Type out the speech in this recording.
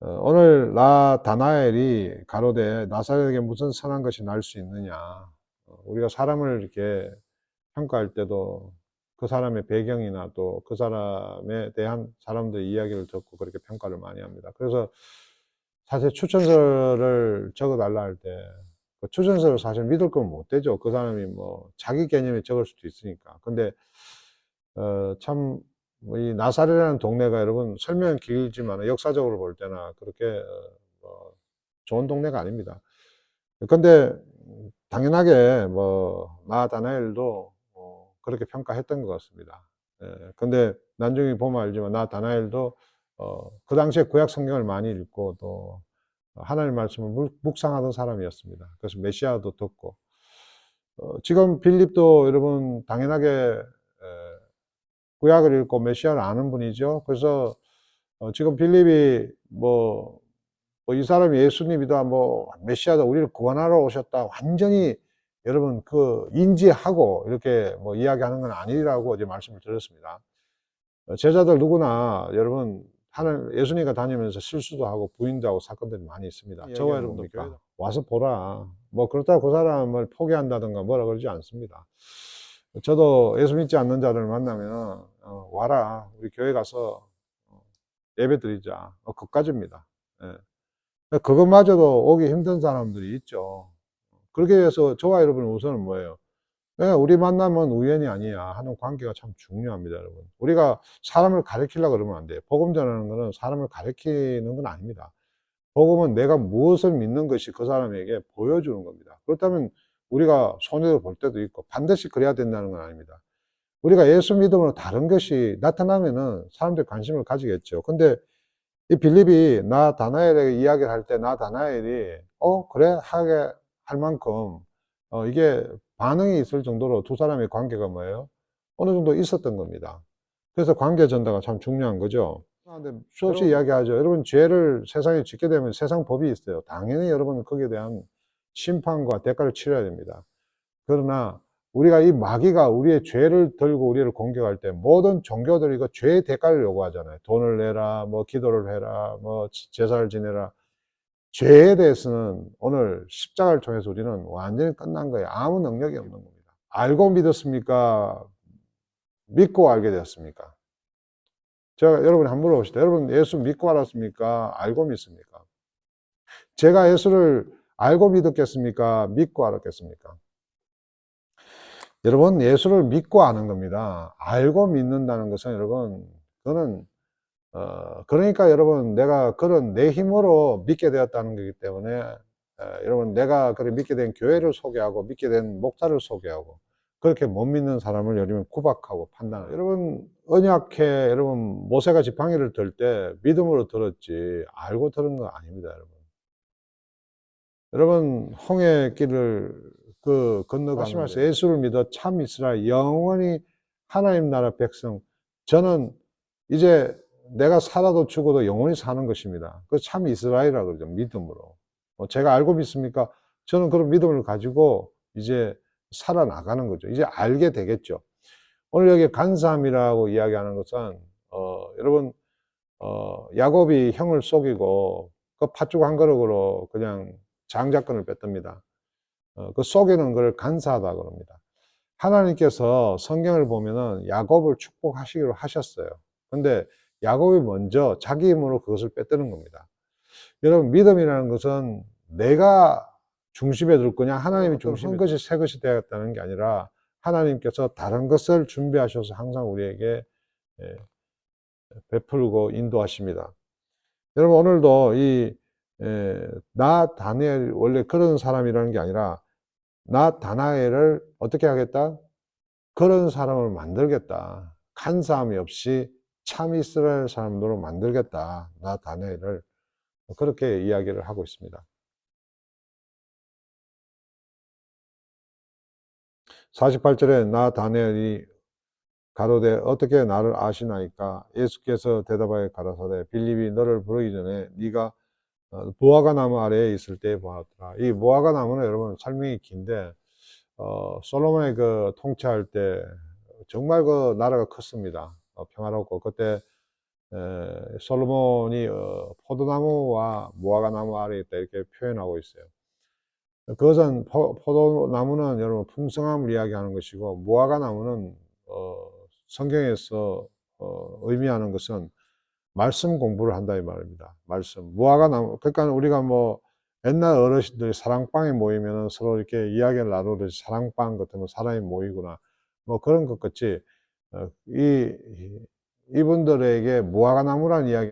오늘 나 다나엘이 가로되 나사렛에게 무슨 선한 것이 날 수 있느냐. 우리가 사람을 이렇게 평가할 때도 그 사람의 배경이나 또 그 사람에 대한 사람들의 이야기를 듣고 그렇게 평가를 많이 합니다. 그래서 사실 추천서를 적어 달라 할 때 그 추천서를 사실 믿을 거면 못 되죠. 그 사람이 뭐 자기 개념에 적을 수도 있으니까. 근데 참 이 나사렛이라는 동네가 여러분 설명은 길지만 역사적으로 볼 때나 그렇게 뭐 좋은 동네가 아닙니다. 근데 당연하게 뭐 나다나엘도 그렇게 평가했던 것 같습니다. 예, 근데 나중에 보면 알지만 나다나엘도 그 당시에 구약 성경을 많이 읽고 또 하나님 말씀을 묵상하던 사람이었습니다. 그래서 메시아도 듣고 지금 빌립도 여러분 당연하게 구약을 읽고 메시아를 아는 분이죠. 그래서 지금 빌립이 이 사람이 예수님이다, 뭐 메시아다, 우리를 구원하러 오셨다, 완전히 여러분 그 인지하고 이렇게 뭐 이야기하는 건 아니라고 이제 말씀을 드렸습니다. 제자들 누구나 여러분 하나님 예수님과 다니면서 실수도 하고 부인도 하고 사건들이 많이 있습니다. 저와 여러분도 교회다 와서 보라. 뭐 그렇다고 그 사람을 포기한다든가 뭐라 그러지 않습니다. 저도 예수 믿지 않는 자들을 만나면 와라, 우리 교회 가서 예배 드리자. 그까지입니다. 예. 그것마저도 오기 힘든 사람들이 있죠. 그렇게 해서 저와 여러분의 우선은 뭐예요? 우리 만나면 우연이 아니야 하는 관계가 참 중요합니다, 여러분. 우리가 사람을 가르치려고 그러면 안 돼요. 복음 전하는 것은 사람을 가르치는 건 아닙니다. 복음은 내가 무엇을 믿는 것이 그 사람에게 보여주는 겁니다. 그렇다면 우리가 손해를 볼 때도 있고 반드시 그래야 된다는 건 아닙니다. 우리가 예수 믿음으로 다른 것이 나타나면은 사람들이 관심을 가지겠죠. 근데 이 빌립이 나 다나엘에게 이야기를 할 때 나 다나엘이 그래 하게 할 만큼 이게 반응이 있을 정도로 두 사람의 관계가 뭐예요? 어느 정도 있었던 겁니다. 그래서 관계 전다가 참 중요한 거죠. 근데 수없이 이야기하죠. 여러분 죄를 세상에 짓게 되면 세상 법이 있어요. 당연히 여러분은 거기에 대한 심판과 대가를 치러야 됩니다. 그러나 우리가 이 마귀가 우리의 죄를 들고 우리를 공격할 때 모든 종교들이 이거 죄의 대가를 요구하잖아요. 돈을 내라, 뭐 기도를 해라, 뭐 제사를 지내라. 죄에 대해서는 오늘 십자가를 통해서 우리는 완전히 끝난 거예요. 아무 능력이 없는 겁니다. 알고 믿었습니까? 믿고 알게 되었습니까? 제가 여러분이 한번 물어봅시다. 여러분 예수 믿고 알았습니까? 알고 믿습니까? 제가 예수를 알고 믿었겠습니까? 믿고 알았겠습니까? 여러분 예수를 믿고 아는 겁니다. 알고 믿는다는 것은 여러분 그거는 그러니까 여러분 내가 그런 내 힘으로 믿게 되었다는 거기 때문에 여러분 내가 그래 믿게 된 교회를 소개하고 믿게 된 목사를 소개하고 그렇게 못 믿는 사람을 여러분 구박하고 판단하고 여러분 언약회 여러분 모세가 지팡이를 들 때 믿음으로 들었지 알고 들은 거 아닙니다. 여러분 홍해 길을 건너가면서 예수를 믿어 참 이스라엘 영원히 하나님 나라 백성 저는 이제 내가 살아도 죽어도 영원히 사는 것입니다. 그 참 이스라엘이라 그러죠. 믿음으로. 제가 알고 믿습니까? 저는 그런 믿음을 가지고 이제 살아나가는 거죠. 이제 알게 되겠죠. 오늘 여기 간사함이라고 이야기하는 것은 여러분 야곱이 형을 속이고 그 팥죽 한 그릇으로 그냥 장자권을 뺐답니다. 그 속이는 걸 간사하다 그럽니다. 하나님께서 성경을 보면은 야곱을 축복하시기로 하셨어요. 근데 야곱이 먼저 자기 힘으로 그것을 뺐다는 겁니다. 여러분 믿음이라는 것은 내가 중심에 둘 거냐 하나님이 중심에 한 것이 새 것이 되었다는 게 아니라 하나님께서 다른 것을 준비하셔서 항상 우리에게 예, 베풀고 인도하십니다. 여러분 오늘도 나 다니엘 원래 그런 사람이라는 게 아니라 나 다나엘을 어떻게 하겠다? 그런 사람을 만들겠다. 간사함이 없이 참 이스라엘 사람으로 만들겠다. 나 다니엘을 그렇게 이야기를 하고 있습니다. 48절에 나 다니엘이 가로되 어떻게 나를 아시나이까? 예수께서 대답하여 가라사대 빌립이 너를 부르기 전에 네가 무화과 나무 아래에 있을 때 보았더라. 이 무화과 나무는 여러분 설명이 긴데 솔로몬이 그 통치할 때 정말 그 나라가 컸습니다. 평화롭고 그때 솔로몬이 포도나무와 무화과나무 아래에 있다 이렇게 표현하고 있어요. 그것은 포도나무는 여러분 풍성함을 이야기하는 것이고, 무화과나무는 성경에서 의미하는 것은 말씀 공부를 한다 이 말입니다. 말씀. 무화과나무, 그러니까 우리가 뭐 옛날 어르신들이 사랑방에 모이면 서로 이렇게 이야기를 나누듯이 사랑방 같은 사람이 모이구나 뭐 그런 것 같이 이분들에게 무화과나무라는 이야기